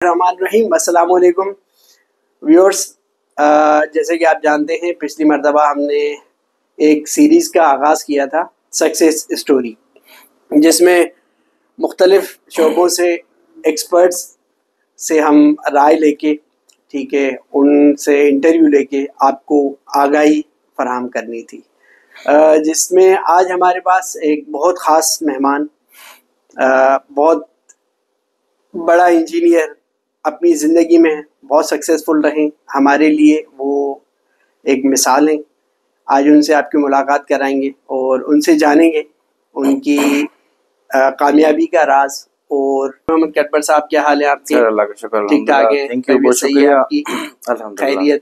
रहमान रहीम, अस्सलाम वालेकुम व्यूअर्स। जैसे कि आप जानते हैं, पिछली मरतबा हमने एक सीरीज़ का आगाज़ किया था, सक्सेस स्टोरी, जिसमें मुख्तलिफ शोबों से एक्सपर्ट्स से हम राय लेके, ठीक है, उनसे इंटरव्यू लेके आपको आगाही फराहम करनी थी, जिसमें आज हमारे पास एक बहुत ख़ास मेहमान, बहुत बड़ा इंजीनियर, अपनी ज़िंदगी में बहुत सक्सेसफुल रहे, हमारे लिए वो एक मिसाल हैं। आज उनसे आपकी मुलाकात कराएंगे और उनसे जानेंगे उनकी कामयाबी का राज। और मोहम्मद कटबर साहब, क्या हाल है आपके? अल्लाह का शुक्र, ठीक ठाक है? थैंक यू, बहुत शुक्रिया आपकी? अल्हम्दुलिल्लाह। खैरियत?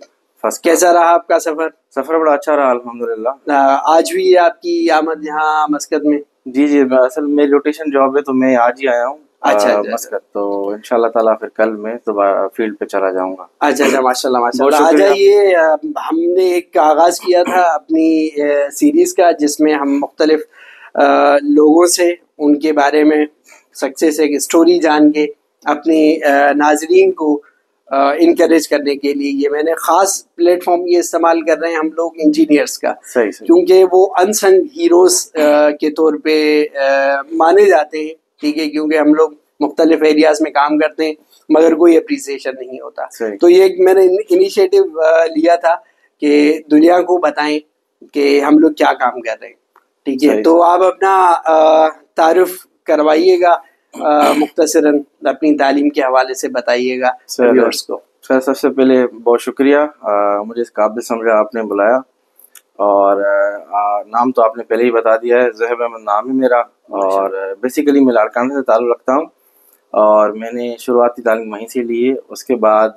कैसा रहा आपका सफ़र? सफ़र बड़ा अच्छा रहा अल्हम्दुलिल्लाह। आज हुई है आपकी आमद यहाँ मस्कत में? जी, असल मेरी रोटेशन जॉब है तो मैं आज ही आया हूँ अच्छा, मस्कत। तो इंशाल्लाह ताला फिर कल मैं दोबारा फील्ड पे चला जाऊँगा। अच्छा, माशाल्लाह माशाल्लाह। आ जाइए। हमने एक आगाज़ किया था अपनी सीरीज़ का, जिसमें हम मुख्तलिफ लोगों से उनके बारे में सक्सेस एक स्टोरी जान के अपने नाजरीन को इनकरेज करने के लिए ये मैंने ख़ास प्लेटफॉर्म ये इस्तेमाल कर रहे हैं हम लोग इंजीनियर्स का, सही। क्योंकि वो अनसंग हीरोज़ के तौर पे माने जाते हैं, ठीक है, क्योंकि हम लोग मुख्तलिफ एरियाज़ में काम करते हैं मगर कोई अप्रिसिएशन नहीं होता। तो ये एक मैंने इनिशिएटिव लिया था कि दुनिया को बताएं कि हम लोग क्या काम कर रहे हैं, ठीक है। तो आप अपना तारुफ करवाइएगा, मुख्तसरन अपनी तालीम के हवाले से बताइएगा व्यूअर्स को। सर, सबसे पहले बहुत शुक्रिया, मुझे इस काबिल समझा आपने बुलाया। और नाम तो आपने पहले ही बता दिया है, ज़ुहैब अहमद नाम है मेरा। और बेसिकली मैं लाड़काना से ताल्लुक़ रखता हूँ और मैंने शुरुआती तालीम वहीं से ली है। उसके बाद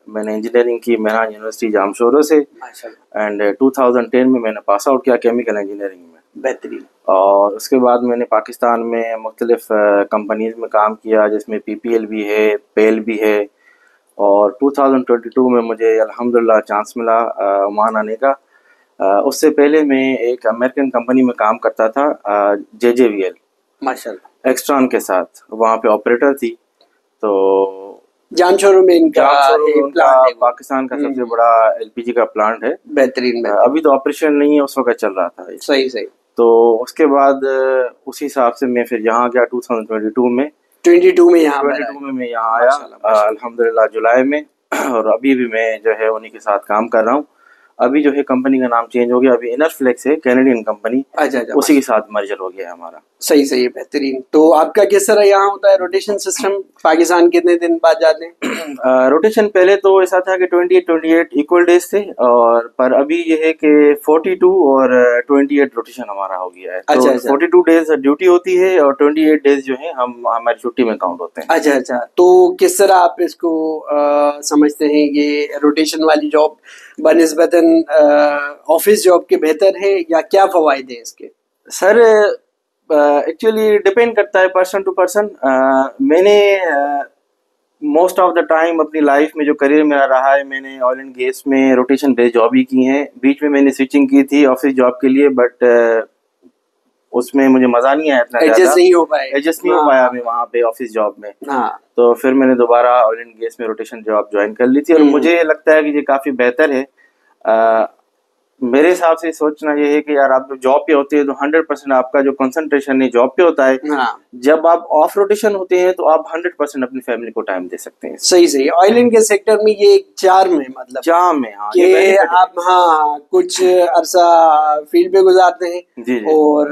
मैंने इंजीनियरिंग की महराज यूनिवर्सिटी जामशोरो से, एंड 2010 में मैंने पास आउट किया केमिकल इंजीनियरिंग में। बेहतरीन। और उसके बाद मैंने पाकिस्तान में मुख्तलिफ कंपनीज़ में काम किया, जिसमें PPL भी है, पेल भी है। और 2022 में मुझे अल्हम्दुलिल्लाह चांस मिला ओमान आने का। उससे पहले मैं एक अमेरिकन कंपनी में काम करता था, JJVL माशाल्लाह, एक्सट्रॉन के साथ, वहाँ पे ऑपरेटर थी। तो जामशोरो में इनका प्लांट है, पाकिस्तान का सबसे बड़ा LPG का प्लांट है। बेहतरीन। अभी तो ऑपरेशन नहीं है, उस वक्त चल रहा था। सही। तो उसके बाद उसी हिसाब से मैं फिर यहाँ गया 2022 में। 22 में यहाँ मैं यहाँ आया अल्हम्दुलिल्लाह जुलाई में। और अभी भी मैं जो है उन्हीं के साथ काम कर रहा हूँ। अभी जो है कंपनी का नाम चेंज हो गया, अभी इनरफ्लेक्स है, कैनेडियन कंपनी। अच्छा, उसी के साथ मर्जर हो गया है हमारा। सही है, बेहतरीन। तो आपका किस तरह यहाँ होता है रोटेशन सिस्टम? पाकिस्तान कितने दिन बाद जाते हैं? रोटेशन पहले तो ऐसा था कि 28 इक्वल डेज थे, और पर अभी ये है कि 42 और 28 रोटेशन हमारा हो गया है। तो 42 डेज ड्यूटी होती है और 28 डेज जो है हम हमारी छुट्टी में काउंट होते हैं। अच्छा। तो किस तरह आप इसको समझते हैं, ये रोटेशन वाली जॉब बनिस्बतन ऑफिस जॉब के बेहतर है, या क्या फवायद है इसके? सर, एक्चुअली डिपेंड करता है पर्सन टू पर्सन। मैंने मोस्ट ऑफ द टाइम अपनी लाइफ में जो करियर मेरा रहा है, मैंने ऑयल एंड गैस में रोटेशन बेस्ड जॉब ही की है। बीच में मैंने स्विचिंग की थी ऑफिस जॉब के लिए, बट उसमें मुझे मजा नहीं आया, इतना एडजस्ट नहीं हो पाया मैं वहाँ पे ऑफिस जॉब में। हाँ। तो फिर मैंने दोबारा ऑयल एंड गैस में रोटेशन जॉब ज्वाइन कर ली थी, और मुझे लगता है कि ये काफी बेहतर है। मेरे हिसाब से सोचना ये है कि यार आप जॉब पे होते हैं तो 100% आपका जो कंसंट्रेशन है जॉब पे होता है। जब आप ऑफ रोटेशन होते हैं तो आप 100% अपनी फैमिली को टाइम दे सकते हैं। सही। ऑयल एंड गैस सेक्टर में ये एक चार्म है, मतलब चार्म है, कि आप कुछ अरसा फील्ड पे गुजारते हैं और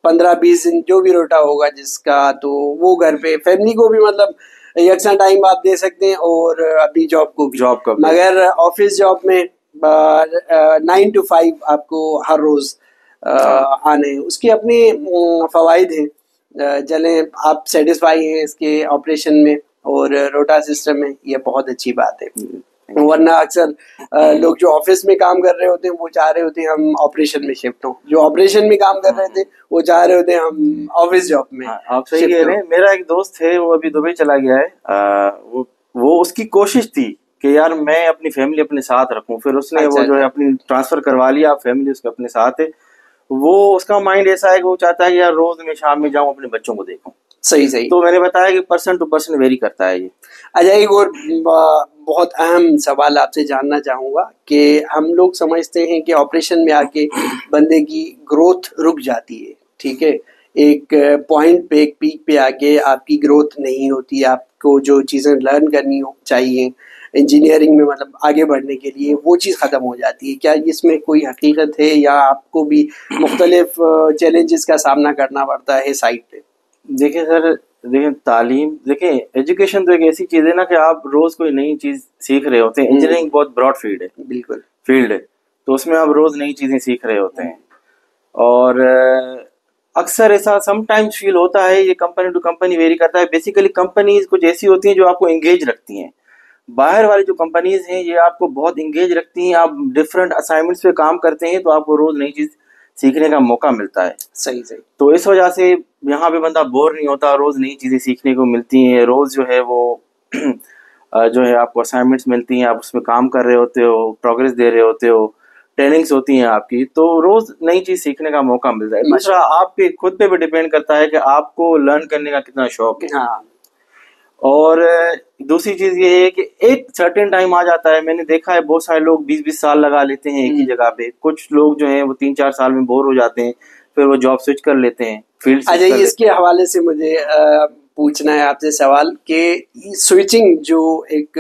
15-20 दिन जो भी रोटा होगा जिसका, तो वो घर पे फैमिली को भी मतलब यकसा टाइम आप दे सकते हैं और अपनी जॉब को भी। मगर ऑफिस जॉब में 9 to 5 आपको हर रोज आने, उसके अपने फवाइद हैं। चलें, आप सेटिस्फाई हैं इसके ऑपरेशन में और रोटा सिस्टम में, ये बहुत अच्छी बात है। वरना अक्सर लोग जो ऑफिस में काम कर रहे होते हैं वो चाह रहे होते हैं हम ऑपरेशन में शिफ्ट हो, जो ऑपरेशन में काम कर रहे थे वो चाह रहे होते हैं हम ऑफिस जॉब में। आप सही कह रहे हैं। मेरा एक दोस्त है, वो अभी दुबई चला गया है। वो उसकी कोशिश थी कि यार मैं अपनी फैमिली अपने साथ रखूं, फिर उसने वो जो है अपनी ट्रांसफर करवा लिया, फैमिली उसके अपने साथ है। वो उसका माइंड ऐसा है कि वो चाहता है कि यार रोज मैं शाम में जाऊं अपने बच्चों को देखूं। सही सही। तो मैंने बताया कि पर्सन टू पर्सन वेरी करता है ये। अच्छा, एक और बहुत अहम सवाल आपसे जानना चाहूँगा कि हम लोग समझते हैं कि ऑपरेशन में आके बंदे की ग्रोथ रुक जाती है, ठीक है, एक पॉइंट पे, एक पीक पे आके आपकी ग्रोथ नहीं होती, आपको जो चीज़ें लर्न करनी हो चाहिए इंजीनियरिंग में, मतलब आगे बढ़ने के लिए, वो चीज़ ख़त्म हो जाती है। क्या इसमें कोई हकीकत है या आपको भी मुख्तलिफ चैलेंजेस का सामना करना पड़ता है साइड पे? देखिए सर, देखिए तालीम, देखिए एजुकेशन तो एक ऐसी चीज़ है ना कि आप रोज़ कोई नई चीज़ सीख रहे होते हैं। इंजीनियरिंग बहुत ब्रॉड फील्ड है, बिल्कुल फील्ड है, तो उसमें आप रोज़ नई चीज़ें सीख रहे होते हैं। और अक्सर ऐसा समटाइम्स फील होता है, ये कंपनी टू कंपनी वेरी करता है। बेसिकली कंपनीज कुछ ऐसी होती हैं जो आपको एंगेज रखती हैं। बाहर वाली जो कंपनीज हैं ये आपको बहुत इंगेज रखती हैं। आप डिफरेंट असाइनमेंट्स पे काम करते हैं तो आपको रोज नई चीज सीखने का मौका मिलता है। सही सही। तो इस वजह से यहाँ पे बंदा बोर नहीं होता, रोज नई चीजें सीखने को मिलती हैं। रोज जो है वो जो है आपको असाइनमेंट्स मिलती हैं, आप उसमें काम कर रहे होते हो, प्रोग्रेस दे रहे होते हो, ट्रेनिंग्स होती हैं आपकी, तो रोज नई चीज सीखने का मौका मिलता है। दूसरा आपके खुद पे भी डिपेंड करता है कि आपको लर्न करने का कितना शौक है। हाँ। और दूसरी चीज ये है कि एक सर्टेन टाइम आ जाता है, मैंने देखा है बहुत सारे लोग 20-20 साल लगा लेते हैं एक ही जगह पे। कुछ लोग जो हैं वो 3-4 साल में बोर हो जाते हैं, फिर वो जॉब स्विच कर लेते हैं, फील्ड स्विच अच्छा, कर इसके लेते हैं। हवाले से मुझे पूछना है आपसे सवाल कि स्विचिंग जो एक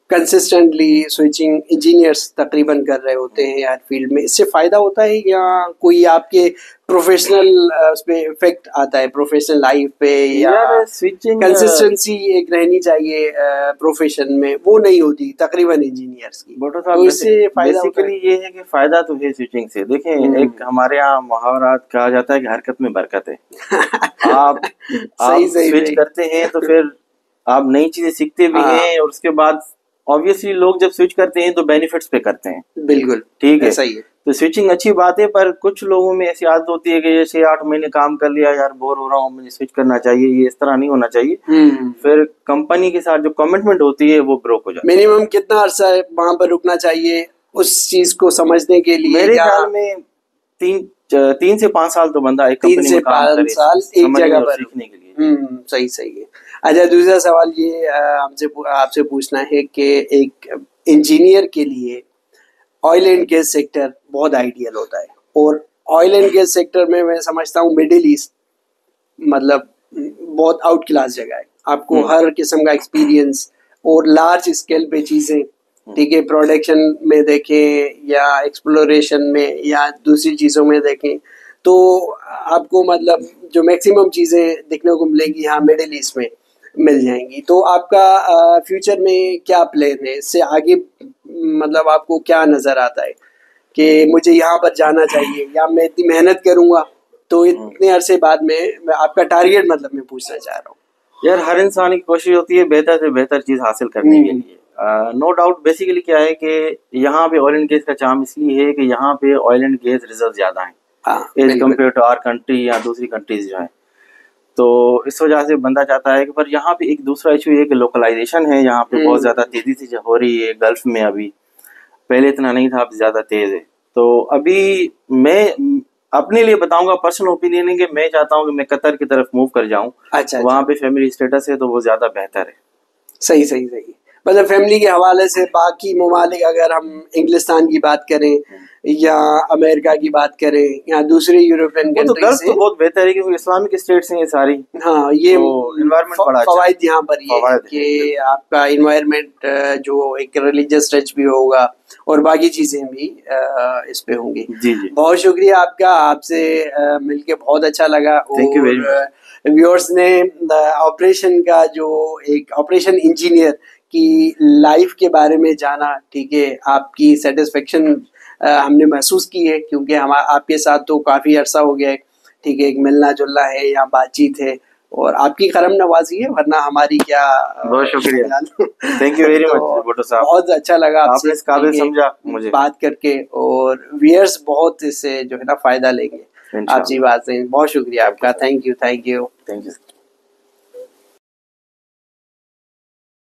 कंसिस्टेंटली स्विचिंग इंजीनियर्स तकरीबन कर रहे होते हैं हर फील्ड में, इससे फायदा होता है या कोई आपके प्रोफेशनल उस पे इफेक्ट आता है, प्रोफेशनल लाइफ पे, या यार स्विचिंग कंसिस्टेंसी एक रहनी चाहिए प्रोफेशन में, वो नहीं होती तकरीबन इंजीनियर्स की, बटो तो साहब, इससे फायदा होता है? बेसिकली ये है कि फायदा तो है स्विचिंग से। देखें, एक हमारे यहाँ मुहावरा कहा जाता है कि हरकत में बरकत है। आप सही सही स्विच सही। करते हैं तो फिर आप नई चीजें सीखते भी हाँ, हैं, और उसके बाद ऑब्वियसली लोग जब स्विच करते हैं तो बेनिफिट्स पे करते हैं। बिल्कुल ठीक है, ऐसा ही है। तो स्विचिंग अच्छी बात है, पर कुछ लोगों में ऐसी आदत होती है कि जैसे 8 महीने काम कर लिया, यार बोर हो रहा हूँ, मुझे स्विच करना चाहिए, ये इस तरह नहीं होना चाहिए। फिर कंपनी के साथ जो कमिटमेंट होती है वो ब्रोक हो जाती है। मिनिमम कितना अरसा वहां पर रुकना चाहिए उस चीज को समझने के लिए? मेरे या ख्याल में 3 से 5 साल तो बंदा एक 3 कंपनी से में काम 5 करे साल एक समझने जगह और पर? सीखने के लिए। सही सही है। अच्छा, दूसरा सवाल ये आपसे पूछना है कि एक इंजीनियर के लिए ऑयल एंड गैस सेक्टर बहुत आइडियल होता है, और ऑयल एंड गैस सेक्टर में मैं समझता हूँ मिडिल ईस्ट मतलब बहुत आउट क्लास जगह है। आपको हर किस्म का एक्सपीरियंस और लार्ज स्केल पे चीज़ें, ठीक है, प्रोडक्शन में देखें या एक्सप्लोरेशन में या दूसरी चीज़ों में देखें, तो आपको मतलब जो मैक्सिमम चीज़ें देखने को मिलेंगी यहाँ मिडिल ईस्ट में मिल जाएंगी। तो आपका फ्यूचर में क्या प्लान है इससे आगे, मतलब आपको क्या नज़र आता है कि मुझे यहाँ पर जाना चाहिए या मैं इतनी मेहनत करूँगा तो इतने अरसे बाद में मैं आपका टारगेट, मतलब मैं पूछना चाह रहा हूँ। यार हर इंसान की कोशिश होती है बेहतर से बेहतर चीज हासिल करने के लिए। नो डाउट, बेसिकली क्या है कि यहाँ पे ऑयल एंड गैस का चार्म इसलिए है कि यहाँ पे ऑयल एंड गैस रिजर्व ज्यादा है as compare to our country या दूसरी कंट्रीज जो है। तो इस वजह से बंदा चाहता है कि, पर यहाँ पे एक दूसरा इशू ये कि लोकलाइजेशन है यहाँ पे बहुत ज्यादा तेजी से हो रही है गल्फ में। अभी पहले इतना नहीं था, अब ज्यादा तेज है। तो अभी मैं अपने लिए बताऊंगा, पर्सनल ओपिनियन है कि मैं चाहता हूँ कि मैं कतर की तरफ मूव कर जाऊं। अच्छा, वहाँ पे फैमिली स्टेटस है तो वो ज्यादा बेहतर है। सही सही सही। मतलब फैमिली के हवाले से बाकी ममालिक, अगर हम इंग्लिस्तान की बात करें या अमेरिका की बात करें या दूसरी यूरोपियन वो तो कंट्री गल्फ से, तो बहुत बेहतर है क्योंकि इस्लामिक स्टेट्स हैं ये सारी। हाँ, ये तो इन्वायरमेंट बड़ा अच्छा है। फवायद यहाँ पर ये है फवायद है, कि आपका इन्वायरमेंट जो एक रिलीजियस टच भी होगा और बाकी चीज़ें भी इस पे होंगी। जी जी, बहुत शुक्रिया आपका, आपसे मिलके बहुत अच्छा लगा। थैंक यू वेरी और मच। व्यूअर्स ने ऑपरेशन का जो एक ऑपरेशन इंजीनियर की लाइफ के बारे में जाना, ठीक है, आपकी सेटिस्फेक्शन हमने महसूस की है क्योंकि हम आपके साथ तो काफ़ी अरसा हो गया है, ठीक है, एक मिलना जुलना है या बातचीत है, और आपकी करम नवाजी है, वरना हमारी क्या। बहुत शुक्रिया, thank you very much Bhutto साहब, बहुत अच्छा लगा आपने इस काबिल समझा मुझे बात करके, और व्यूअर्स बहुत इससे जो है ना फायदा लेंगे आपसी बात से। बहुत शुक्रिया आपका, थैंक यू। Thank you.